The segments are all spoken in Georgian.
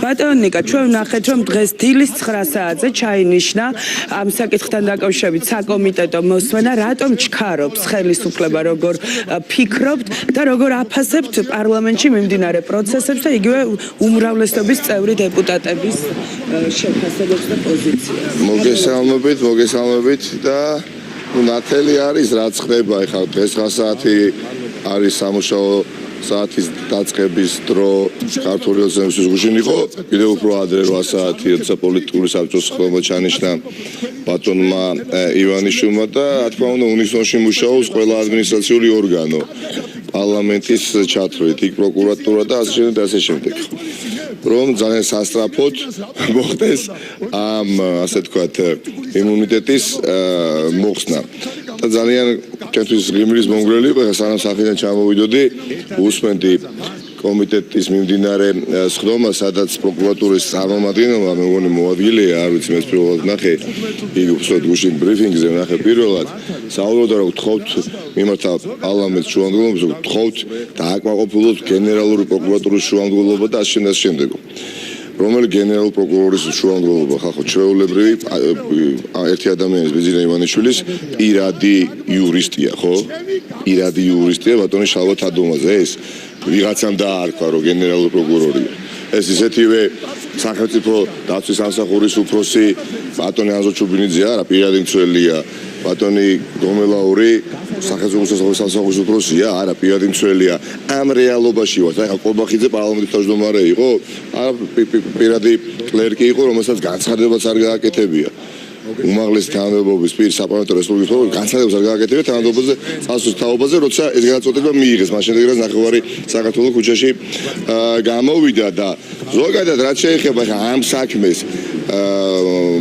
ბატონო ნიკა, ჩვენ ვნახეთ, რომ დღეს დილის 9 საათზე ჩაინიშნა ამ საკითხთან დაკავშირებით საკომიტეტო მოსმენა, რატომ ჩქარობს ხელისუფლება, როგორ ფიქრობთ და როგორ აფასებთ პარლამენტში მიმდინარე პროცესებს და იგივე უმრავლესობის წევრი დეპუტატების შეფასებებს და პოზიციას. მოგესალმებით და ნათელი არის რაც ხდება ახლა დღეს 9 საათი არის სამუშაო საათის დაწყების დრო ქართული ოცნების გუშინ იყო კიდევ უფრო ადრე 8 საათი როცა პოლიტიკური საბჭოს ხდება ჩანიშნა ბატონმა ივანიშვილმა და რა თქმა უნდა უნისონში მუშაობს ყველა ადმინისტრაციული ორგანო პარლამენტის ჩათვლით იქ პროკურატურა და ასე შემდეგ რომ ძალიან სასწრაფოდ მოხდეს ამ ასე თქვათ იმუნიტეტის მოხსნა და ძალიან ჩემთვის ღიმრის მონგრელი იყო სანამ სახიდან ჩამოვიდოდი უსმენდი კომიტეტის მიმდინარე სხდომა სადაც პროკურატურის წარმომადგენელმა მე მგონი მოადგილეა არ ვიცი მე პირველად ნახე იქ უბრალოდ გუშინ ბრიფინგზე ნახე პირველად საუბრობდა რომ გთხოვთ მიმართა პარლამენტს შუამდგომლობას გთხოვთ დააკმაყოფილოთ გენერალური პროკურატურის შუამდგომლობა და ასე შემდეგ რომელი გენერალურ პროკურორის შუამდგომლობა ხახო ჩვეულებრივი ერთი ადამიანის ბიზნეს ივანიშვილის პირადი იურისტია ხო პირადი იურისტია ბატონი შალვა თადომაძე ეს ვიღაცამ დაარქვა რომ გენერალური პროკურორია ეს ისეთივე სახელმწიფო დაცვის სამსახურის უფროსი ბატონი ანზო ჩუბინიძე არა პირადი მცველია ბატონი გომელაური სახელმწიფო სამსახურის უფროსია არა პირადი მცველია ამ რეალობაში ვართ აი ყობახიძე პარლამენტის თავმჯდომარე იყო არა პირადი კლერკი იყო რომელსაც განცხადებაც არ გააკეთებია უმაღლესი თანამდებობის პირ საპარლამენტო რესპუბლიკის განცხადებას არ გააკეთებია თანამდებობაზე წასვლის თაობაზე როცა ეს განაწყვეტილება მიიღეს მაშინ დღეს ნახევარი საქართველოს ქუჩაში გამოვიდა და ზოგადად რაც შეეხება ამ საქმეს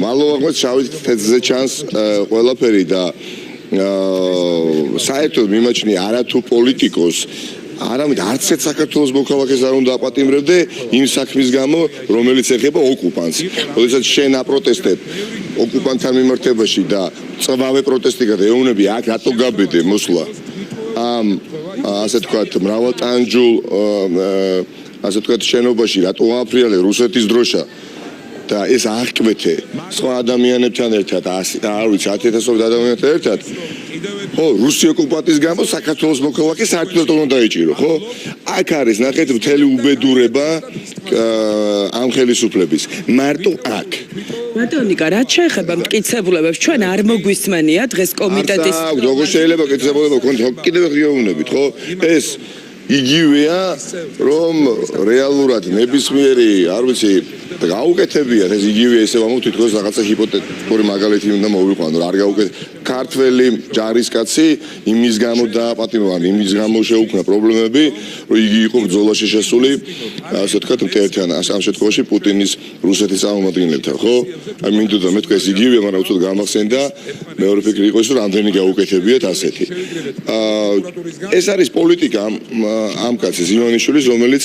მალოვანს შავი თეთრზე ჩანს ყველაფერი და საერთოდ მიმაჩნია არათუ პოლიტიკოს არამედ არც ერთ საქართველოს მოქალაქეს არ უნდა აპატიმრებდე იმ საქმის გამო რომელიც ეხება ოკუპანტს. როდესაც შენ აპროტესტებ ოკუპანტთან მიმართებაში და წვავე პროტესტი გადაეუნები აქ რატო გაბედე მოსვლა ამ ასე თქვათ მრავალტანჯულ ასე თქვათ შენობაში რატო აფრიალე რუსეთის დროშა და ეს აღკვეთე სხვა ადამიანებთან ერთად არ ვიცი 10,000 ადამიანთან ერთად ხო რუსი ოკუპანტის გამო საქართველოს მოქალაქე საერთოდ უნდა დაიჭირო ხო აქ არის ნახეთ მთელი უბედურება ამ ხელისუფლების მარტო აქ ბატონიკა რაც შეეხება მტკიცებულებებს ჩვენ არ მოგვისმენია დღეს კომიტეტის როგორ შეიძლება მტკიცებულება გქონდეს კიდევ ღიობუნებით ხო ეს იგივეა რომ რეალურად ნებისმიერი არ ვიცი გაუკეთებიათ ეს იგივე ესე ვამბობ თითქოს რაღაცა ჰიპოთეტიკური მაგალითი უნდა მოვიყვანო რა არ გაუკეთ ქართველი ჯარისკაცი იმის გამო დააპატიმრა იმის გამო შეუქმნა პრობლემები რომ იგი იყო ბრძოლაში შესული ასე თქვათ მტერთან ამ შემთხვევაში პუტინის რუსეთის წარმომადგენლებთან ხო აი მინდოდა მეთქვა ეს იგივე მაგრამ უცოდ გამახსენდა მეორე ფიქრი იყო ის რომ რამდენი გაუკეთებიათ ასეთი ეს არის პოლიტიკა ამ კაცის ივანიშვილის რომელიც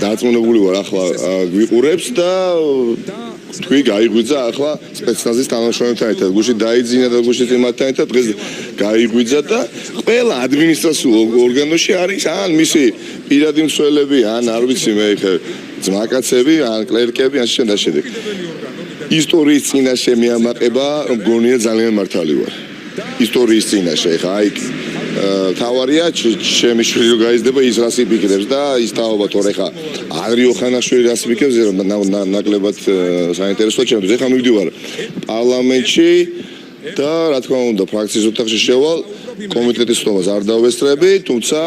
დარწმუნებული ვარ ახლა გვიყურებს და თქვი გაიღვიძა ახლა სპეცნაზის თანამშრომლებთან ერთად გუშინ დაიძინა და გუშინ იმათთან ერთად დღეს გაიღვიძა და ყველა ადმინისტრაციულ ორგანოში არის ან მისი პირადი მცველები ან არ ვიცი მე ძმაკაცები ან კლერკები ან შემდეგ ისტორიის წინაშე მეამაყება რომ გონია ძალიან მართალი ვარ ისტორიის წინაშე ხა აი თავარია ჩემი შვილი გაიზრდება ის რას იფიქრებს და ის თაობა თორე ხა ადრიო ხანაშვილი რას იფიქრებს ნაკლებად საინტერესოა ჩემთვის ეხლა მივდივარ პარლამენტში და რა თქმა უნდა ფრაქციის ოთახში შევალ კომიტეტის სხდომას არ დავესწრები თუმცა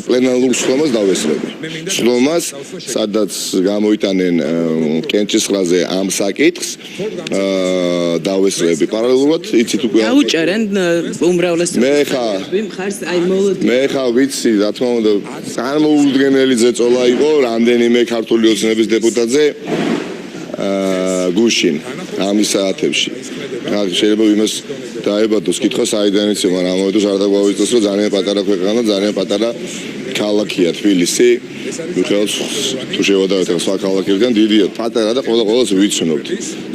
პლენარულ სხდომას დავესწრები სხდომას სადაც გამოიტანენ კენჭისყრაზე ამ საკითხს დავესწრები პარალელურად იცით უკვე დაუჭერენ უმრავლესობას მე ხა ვიცი რა თქმა უნდა წარმოუდგენელი ზეწოლა იყო რამდენიმე ქართული ოცნების დეპუტატზე გუშინ ამის საათებში შეიძლება იმას დაებადოს კითხვა საიდან იცი მაგრამ ამოდოს არ დაგვავიწოს რომ ძალიან პატარა ქვეყანა ძალიან პატარა ქალაქია თბილისი მიხედავთ თუ შევადარებთ სხვა ქალაქებიდან დიდია პატარა და ყოველს ვიცნობთ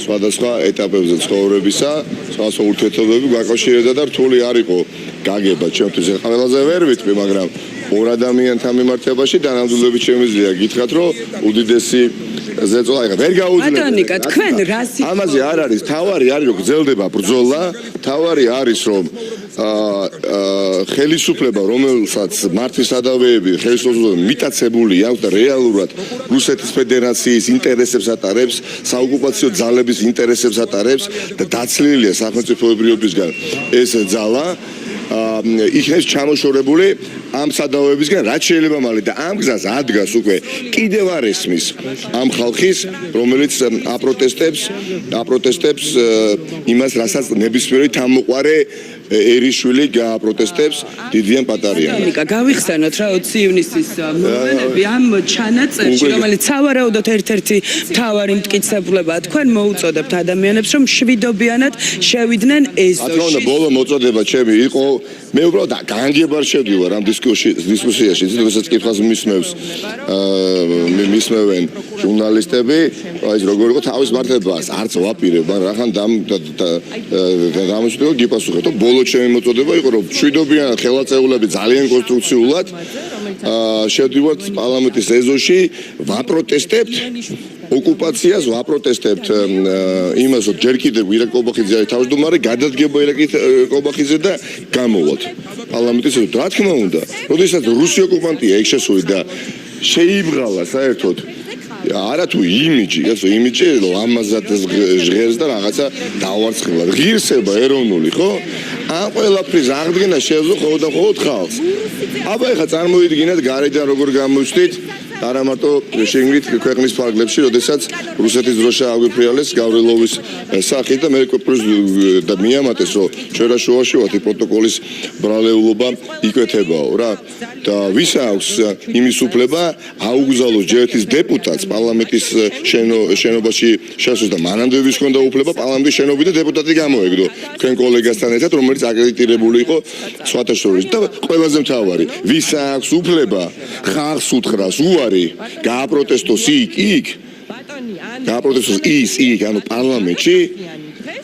სხვადასხვა ეტაპებზე ცხოვრებისა სხვა ურთიერთობები გაკავშირებდა და რთული არ იყო გაგება ჩემთვის ყველაზე ვერ ვიტყვი მაგრამ ორ ადამიანთან მიმართებაში დანამდვილებით შემიძლია გითხრათ რომ უდიდესი ზეწოლა ეხა ვერ გაუძლებს. ბატონიკა, თქვენ რას ამაზე არ არის, თავარი არის რომ გრძელდება ბრძოლა, თავარი არის რომ ხელისუფლება რომელსაც მართვის სადავეები ხელისუფლება მიტაცებული აქვს და რეალურად რუსეთის ფედერაციის ინტერესებს ატარებს, საოკუპაციო ძალების ინტერესებს ატარებს და დაცლილია სახელმწიფოებრიობისგან ეს ძალა იქნებს ჩამოშორებული ამ სადავეებისგან რაც შეიძლება მალე და ამ გზას ადგას უკვე კიდევ არ ესმის ამ ხალხის რომელიც აპროტესტებს იმას რასაც ნებისმიერი თამოყარე ერიშვილი გააპროტესტებს დიდიან პატარიან. გავიხსენოთ რა 20 ივნისის მოვლენები ამ ჩანაწერში რომელიც სავარაუდოდ ერთ-ერთი მთავარი მტკიცებულებაა თქვენ მოუწოდებთ ადამიანებს რომ შვიდობიანად შევიდნენ ეზოში. ბოლო მოწოდება ჩემი იყო მე უბრალოდ განგებარ შევდივარ ამ დისკუსიაში თვითონაც კითხვას მისმევენ ჟურნალისტები აი ეს როგორ იყო თავის მართებას არც ვაპირებ მაგრამ რახან დამოჩნდება გიპასუხებთ ბოლო ჩემი მოწოდება იყო რომ შვიდობიანად ხელაწეულები ძალიან კონსტრუქციულად შევდივართ პარლამენტის ეზოში ვაპროტესტებთ ოკუპაციას ვაპროტესტებთ იმას რომ ჯერ კიდევ ირაკ კობახიძე არის თავმჯდომარე გადადგება ირაკ კობახიძე და გამოვალთ პარლამენტის ეზოში რა თქმა უნდა როდესაც რუსი ოკუპანტია იქ შესული და შეიბრალა საერთოდ არა თუ იმიჯი ლამაზად ჟღერს და რაღაცა დავარცხება ღირსება ეროვნული ხო ამ ყველაფრის აღდგენა შეეძლო მხოლოდ ხალხს აბა ეხლა წარმოიდგინეთ გარედან როგორ გამოჩნდით არა მარტო შეგნით ქვეყნის ფარგლებში როდესაც რუსეთის დროშა აგვიფრიალეს გავრილოვის სახით და მე და მიამატეს რომ შერაშუაში ვართ პროტოკოლის ბრალეულობა იკვეთებაო რა და ვის აქვს იმის უფლება აუგზავნოს ჯერეთის დეპუტატს პარლამენტის შენობაში შესვლა და მანამდე ვის ჰქონდა უფლება პარლამენტის შენობიდან დეპუტატი გამოეგდო თქვენ კოლეგასთან ერთად რომელიც აკრედიტირებული იყო სხვათა შორის და ყველაზე მთავარი ვის აქვს უფლება ხალხს უთხრას უარი გააპროტესტოს იქ გააპროტესტოს იქ ანუ პარლამენტში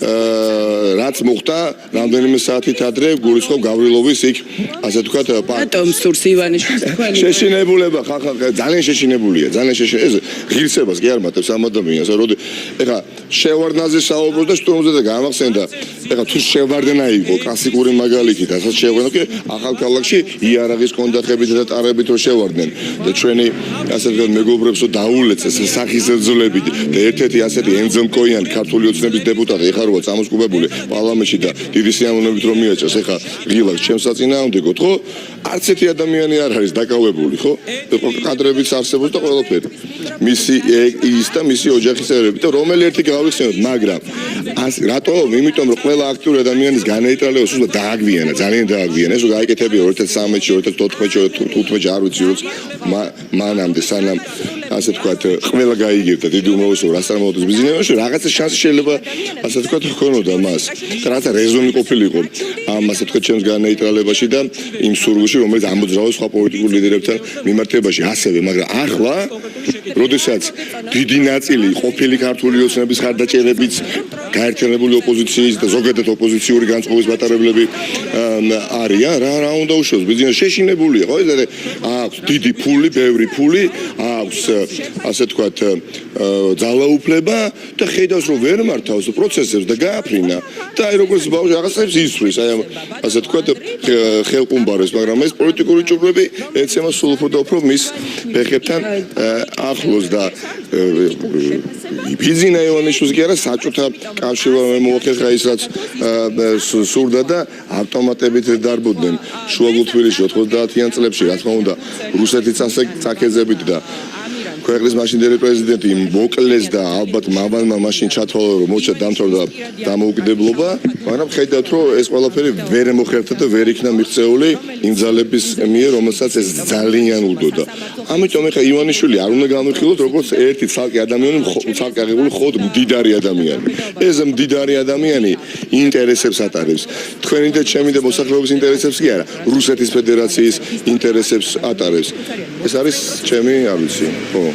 რაც მოხდა რამდენიმე საათით ადრე გულისხმობ გავრილოვის იქ ასე ვთქვათ ბატონ სურს ივანიშვილს თქვენი შეშინებულება ხალხი ძალიან შეშინებულია ეს ღირსებას კი არ მატებს ამ ადამიანს როდი ეხა შევარდნაზე საუბრობს და შტორმზე და გამახსენდა ეხა თუ შევარდნა იყო კლასიკური მაგალითი და ასე შევარდნა კი ახალქალაქში იარაღის კონდახებით და ტარებით რო შევარდნენ და ჩვენი ასე ვთქვათ მეგობრებსო დაულეცეს სახისერძოლებით და ერთ-ერთი ასეთი ენზომკოიანი ქართული ოცნების დეპუტატი ეხა როა წამოსკუბებული პარლამენტში და დიდი სიამოვნებით რომ მიაჭრეს ეხა ღილაკს ჩემს საწინააღმდეგოდ ხო არც ერთი ადამიანი არ არის დაკავებული ხო კადრებიც არსებობს და ყველაფერი მისი ის და მისი ოჯახის წევრები და რომელი ერთი გავიხსენოთ მაგრამ რატო იმიტომ რომ ყველა აქტიური ადამიანის განეიტრალება სულ დააგვიანა ძალიან დააგვიანა ეს გაიკეთებია 2013-ში 2014-ში 2015-ში არ ვიცი როც მანამდე სანამ ასე ვთქვათ ყველა გაიგებდა დიდი უმრავლესობა რას წარმოადგენს ბიზნესში რაღაცა შანსი შეიძლება ასე ვთქვათ ჰქონოდა მას და რაღაცა რეზონი ყოფილიყო ამ ასე ვთქვათ ჩემს განეიტრალებაში და იმ სურვილში რომელიც ამოძრავებს სხვა პოლიტიკურ ლიდერებთან მიმართებაში ასევე მაგრამ ახლა როდესაც დიდი ნაწილი ყოფილი ქართული ოცნების ხარდაჭერებიც გაერთიანებული ოპოზიციის და ზოგადად ოპოზიციური განწყობის მატარებლები არიან რა უნდა უშოს ბიზნესი შეშინებულია ხო ეს აქვს დიდი ფული ბევრი ფული აქვს ასე ვთქვათ ძალაუფლება და ხედავს რომ ვერ მართავს პროცესებს და გააფრინა და აი როგორც ბავშვი რაღაცებს ისვრის აი ასე ვთქვათ ხელყუმბარებს მაგრამ ეს პოლიტიკური ჭურვები ეცემა სულ უფრო და უფრო მის ფეხებთან ახლოს და ბიზნესი ივანიშვილს კი არა საჭოთა კავშირმა მოახერხა ის რაც სურდა და ავტომატებით დარბოდნენ შუაგულთბილისში 90-იან წლებში რა თქმა უნდა რუსეთის წაქეზებით და ქვეყნის მაშინდელი პრეზიდენტი მოკლეს და ალბათ მამალმა მაშინ ჩათვალა რომ მოჩა დამთავრდა დამოუკიდებლობა მაგრამ ხედავთ რომ ეს ყველაფერი ვერ მოხერხდა და ვერ იქნა მიღწეული იმ ძალების მიერ რომელსაც ეს ძალიან უდოდა ამიტომ ეხა ივანიშვილი არ უნდა გამიხილოთ როგორც ერთი ცალკე ადამიანი ცალკე აღებული ხოდ მდიდარი ადამიანი ეს მდიდარი ადამიანი ინტერესებს ატარებს თქვენი და ჩემი და მოსახლეობის ინტერესებს კი არა რუსეთის ფედერაციის ინტერესებს ატარებს ეს არის ჩემი არ ვიცი ხო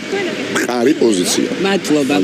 მყარი პოზიცია მადლობა